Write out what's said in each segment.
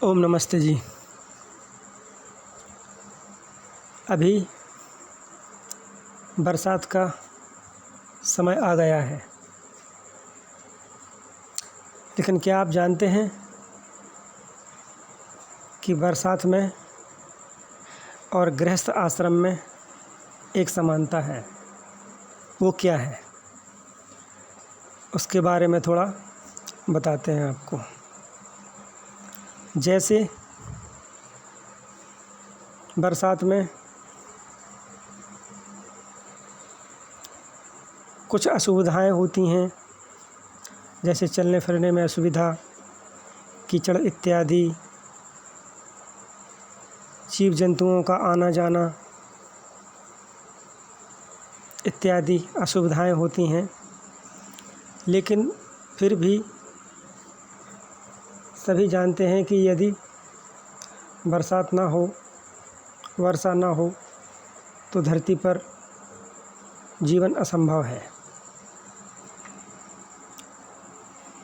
ओम नमस्ते जी। अभी बरसात का समय आ गया है, लेकिन क्या आप जानते हैं कि बरसात में और गृहस्थ आश्रम में एक समानता है? वो क्या है, उसके बारे में थोड़ा बताते हैं आपको। जैसे बरसात में कुछ असुविधाएं होती हैं, जैसे चलने फिरने में असुविधा, कीचड़ इत्यादि, जीव जंतुओं का आना जाना इत्यादि असुविधाएं होती हैं। लेकिन फिर भी सभी जानते हैं कि यदि बरसात ना हो, वर्षा ना हो, तो धरती पर जीवन असंभव है।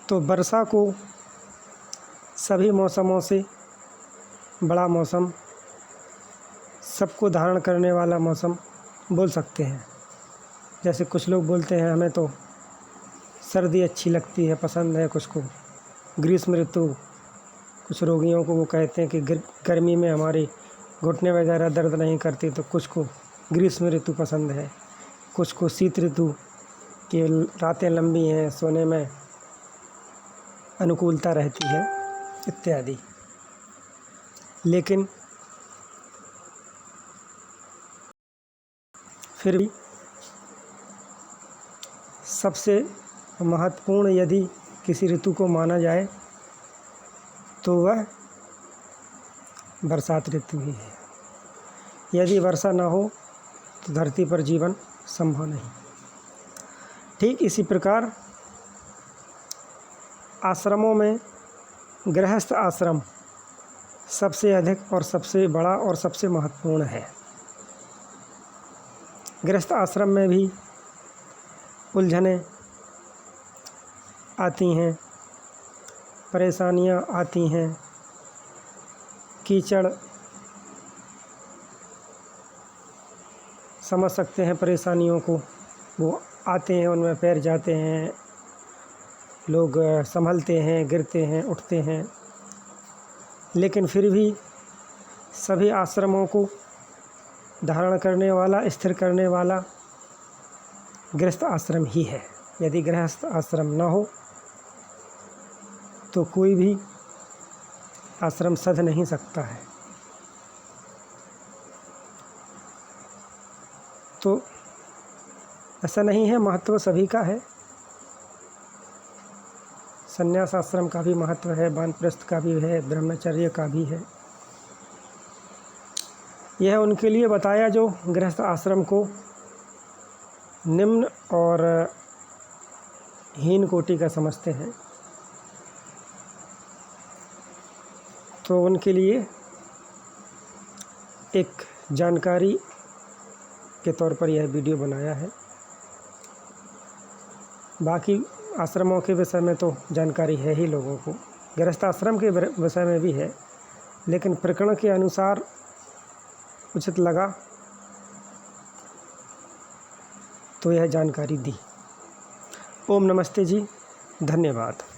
तो वर्षा को सभी मौसमों से बड़ा मौसम, सबको धारण करने वाला मौसम बोल सकते हैं। जैसे कुछ लोग बोलते हैं हमें तो सर्दी अच्छी लगती है, पसंद है, कुछ को ग्रीष्म ऋतु, कुछ रोगियों को वो कहते हैं कि गर्मी में हमारे घुटने वगैरह दर्द नहीं करती, तो कुछ को ग्रीष्म ऋतु पसंद है, कुछ को शीत ऋतु की रातें लंबी हैं, सोने में अनुकूलता रहती है इत्यादि। लेकिन फिर भी सबसे महत्वपूर्ण यदि किसी ऋतु को माना जाए तो वह बरसात ऋतु ही है। यदि वर्षा ना हो तो धरती पर जीवन संभव नहीं। ठीक इसी प्रकार आश्रमों में गृहस्थ आश्रम सबसे अधिक और सबसे बड़ा और सबसे महत्वपूर्ण है। गृहस्थ आश्रम में भी उलझनें आती हैं, परेशानियां आती हैं, कीचड़, समझ सकते हैं परेशानियों को, वो आते हैं, उनमें पैर जाते हैं, लोग संभलते हैं, गिरते हैं, उठते हैं। लेकिन फिर भी सभी आश्रमों को धारण करने वाला, स्थिर करने वाला गृहस्थ आश्रम ही है। यदि गृहस्थ आश्रम न हो तो कोई भी आश्रम सध नहीं सकता है। तो ऐसा नहीं है, महत्व सभी का है। संन्यास आश्रम का भी महत्व है, वानप्रस्थ का भी है, ब्रह्मचर्य का भी है। यह उनके लिए बताया जो गृहस्थ आश्रम को निम्न और हीन कोटि का समझते हैं। तो उनके लिए एक जानकारी के तौर पर यह वीडियो बनाया है। बाकी आश्रमों के विषय में तो जानकारी है ही लोगों को, गृहस्थ आश्रम के विषय में भी है, लेकिन प्रकरण के अनुसार उचित लगा तो यह जानकारी दी। ओम नमस्ते जी, धन्यवाद।